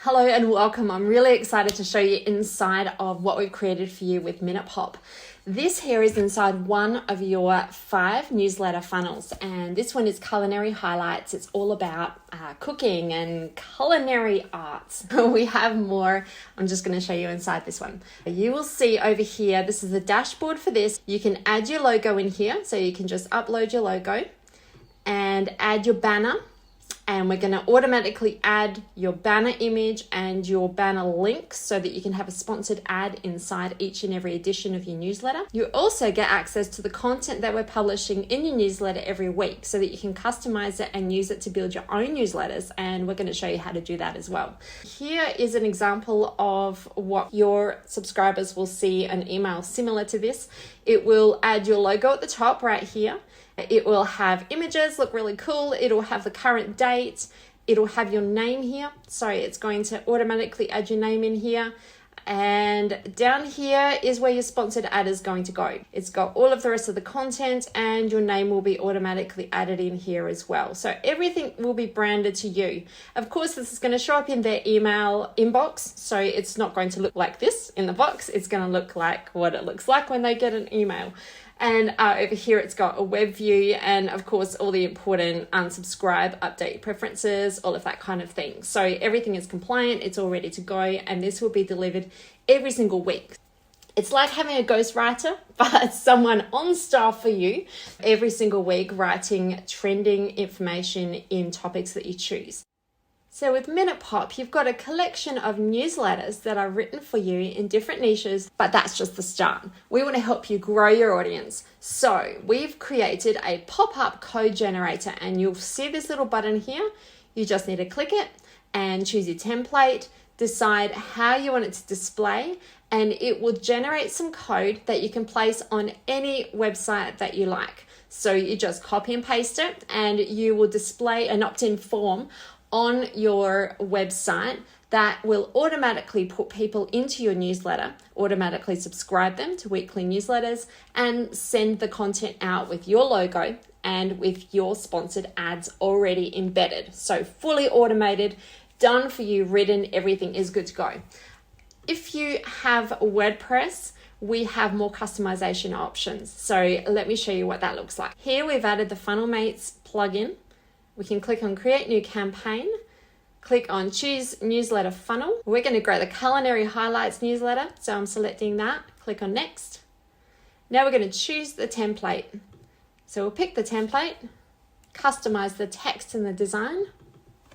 Hello and welcome. I'm really excited to show you inside of what we've created for you with MinutePop. This here is inside one of your 5 newsletter funnels, and this one is Culinary Highlights. It's all about cooking and culinary arts. We have more. I'm just going to show you inside this one. You will see over here, this is the dashboard for this. You can add your logo in here, so you can just upload your logo and add your banner. And we're going to automatically add your banner image and your banner link so that you can have a sponsored ad inside each and every edition of your newsletter. You also get access to the content that we're publishing in your newsletter every week so that you can customize it and use it to build your own newsletters. And we're going to show you how to do that as well. Here is an example of what your subscribers will see, an email similar to this. It will add your logo at the top right here. It will have images, look really cool. It'll have the current date. It'll have your name here. So it's going to automatically add your name in here. And down here is where your sponsored ad is going to go. It's got all of the rest of the content and your name will be automatically added in here as well. So everything will be branded to you. Of course, this is going to show up in their email inbox. So it's not going to look like this in the box. It's going to look like what it looks like when they get an email. And over here, it's got a web view and of course, all the important unsubscribe, update preferences, all of that kind of thing. So everything is compliant, it's all ready to go, and this will be delivered every single week. It's like having a ghostwriter, but someone on staff for you every single week writing trending information in topics that you choose. So with MinutePop, you've got a collection of newsletters that are written for you in different niches, but that's just the start. We want to help you grow your audience. So we've created a pop-up code generator, and you'll see this little button here. You just need to click it and choose your template, decide how you want it to display, and it will generate some code that you can place on any website that you like. So you just copy and paste it, and you will display an opt-in form on your website that will automatically put people into your newsletter, automatically subscribe them to weekly newsletters, and send the content out with your logo and with your sponsored ads already embedded. So fully automated, done for you, written, everything is good to go. If you have WordPress, we have more customization options. So let me show you what that looks like. Here we've added the FunnelMates plugin. We can click on Create New Campaign, click on Choose Newsletter Funnel. We're going to grow the Culinary Highlights newsletter, so I'm selecting that. Click on Next. Now we're going to choose the template. So we'll pick the template, customize the text and the design.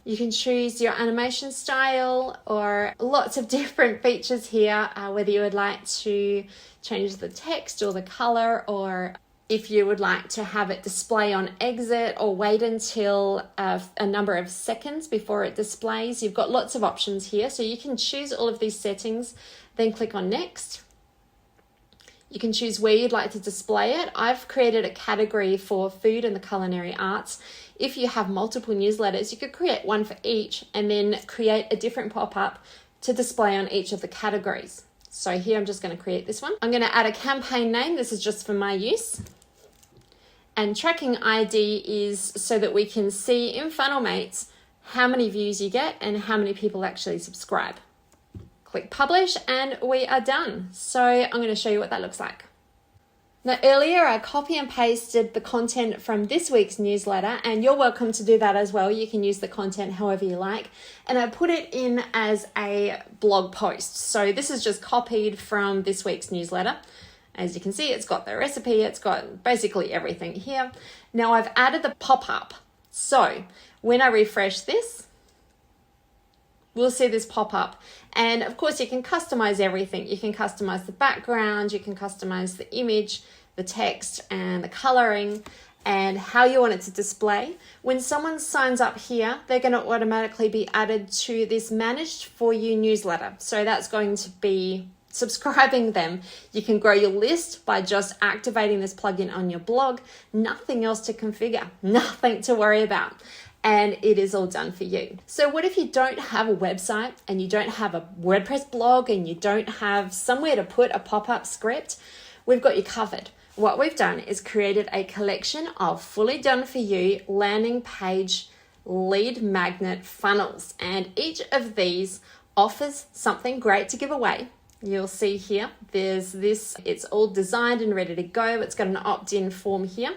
You can choose your animation style or lots of different features here, whether you would like to change the text or the color, or if you would like to have it display on exit or wait until a number of seconds before it displays. You've got lots of options here. So you can choose all of these settings, then click on Next. You can choose where you'd like to display it. I've created a category for food and the culinary arts. If you have multiple newsletters, you could create one for each and then create a different pop-up to display on each of the categories. So here I'm just going to create this one. I'm going to add a campaign name. This is just for my use. And tracking ID is so that we can see in FunnelMates how many views you get and how many people actually subscribe. Click Publish and we are done. So I'm going to show you what that looks like. Now earlier I copy and pasted the content from this week's newsletter, and you're welcome to do that as well. You can use the content however you like. And I put it in as a blog post. So this is just copied from this week's newsletter. As you can see, it's got the recipe, it's got basically everything here. Now I've added the pop-up. So when I refresh this, we'll see this pop up. And of course you can customize everything. You can customize the background, you can customize the image, the text and the coloring and how you want it to display. When someone signs up here, they're going to automatically be added to this Managed For You newsletter. So that's going to be subscribing them. You can grow your list by just activating this plugin on your blog. Nothing else to configure, nothing to worry about. And it is all done for you. So what if you don't have a website and you don't have a WordPress blog and you don't have somewhere to put a pop-up script? We've got you covered. What we've done is created a collection of fully done for you landing page lead magnet funnels, and each of these offers something great to give away. You'll see here, there's this, it's all designed and ready to go. It's got an opt-in form here.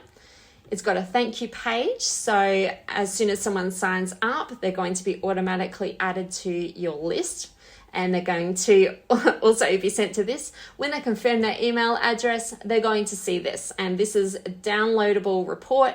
It's got a thank you page. So as soon as someone signs up, they're going to be automatically added to your list. And they're going to also be sent to this. When they confirm their email address, they're going to see this. And this is a downloadable report.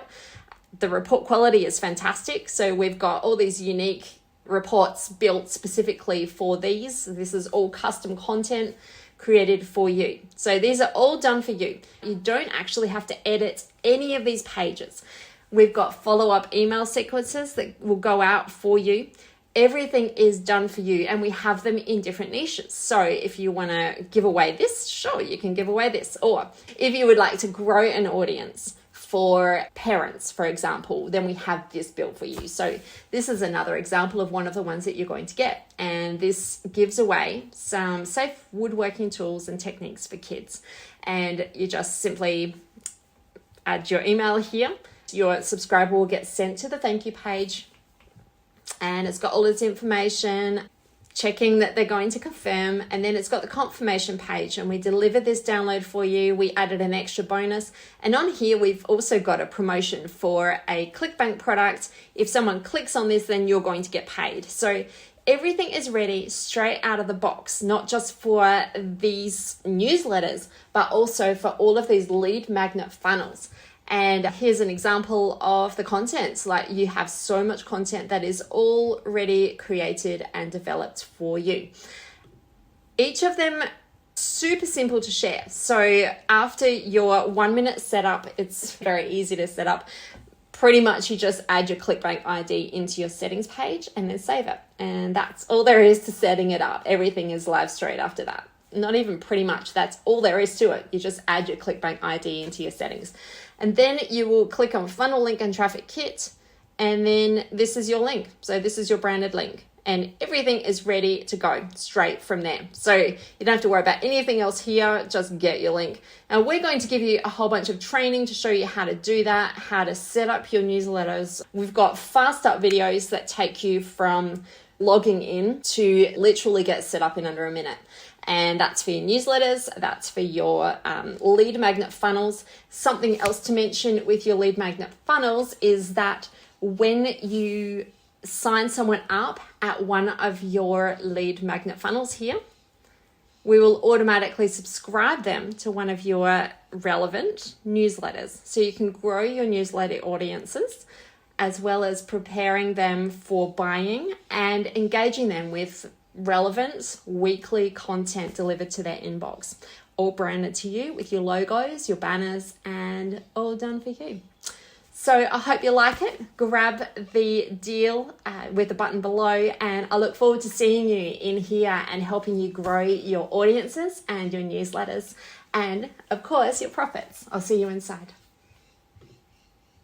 The report quality is fantastic. So we've got all these unique reports built specifically for these. This is all custom content created for you. So these are all done for you. You don't actually have to edit any of these pages. We've got follow-up email sequences that will go out for you. Everything is done for you, and we have them in different niches. So if you want to give away this, sure, you can give away this. Or if you would like to grow an audience for parents, for example, then we have this built for you. So this is another example of one of the ones that you're going to get. And this gives away some safe woodworking tools and techniques for kids. And you just simply add your email here. Your subscriber will get sent to the thank you page. And it's got all its information, checking that they're going to confirm, and then it's got the confirmation page, and we deliver this download for you. We added an extra bonus, and on here we've also got a promotion for a ClickBank product. If someone clicks on this, then you're going to get paid. So everything is ready straight out of the box, not just for these newsletters, but also for all of these lead magnet funnels. And here's an example of the content. Like, you have so much content that is already created and developed for you. Each of them super simple to share. So after your 1 minute setup, it's very easy to set up. Pretty much you just add your ClickBank ID into your settings page and then save it. And that's all there is to setting it up. Everything is live straight after that. Not even pretty much, that's all there is to it. You just add your ClickBank ID into your settings. And then you will click on Funnel Link and Traffic Kit, and then this is your link. So this is your branded link, and everything is ready to go straight from there. So you don't have to worry about anything else here, just get your link. Now we're going to give you a whole bunch of training to show you how to do that, how to set up your newsletters. We've got fast start videos that take you from logging in to literally get set up in under a minute. And that's for your newsletters, that's for your lead magnet funnels. Something else to mention with your lead magnet funnels is that when you sign someone up at one of your lead magnet funnels here, we will automatically subscribe them to one of your relevant newsletters. So you can grow your newsletter audiences, as well as preparing them for buying and engaging them with relevant weekly content delivered to their inbox, all branded to you with your logos, your banners, and all done for you. So I hope you like it. Grab the deal with the button below, and I look forward to seeing you in here and helping you grow your audiences and your newsletters and, of course, your profits. I'll see you inside.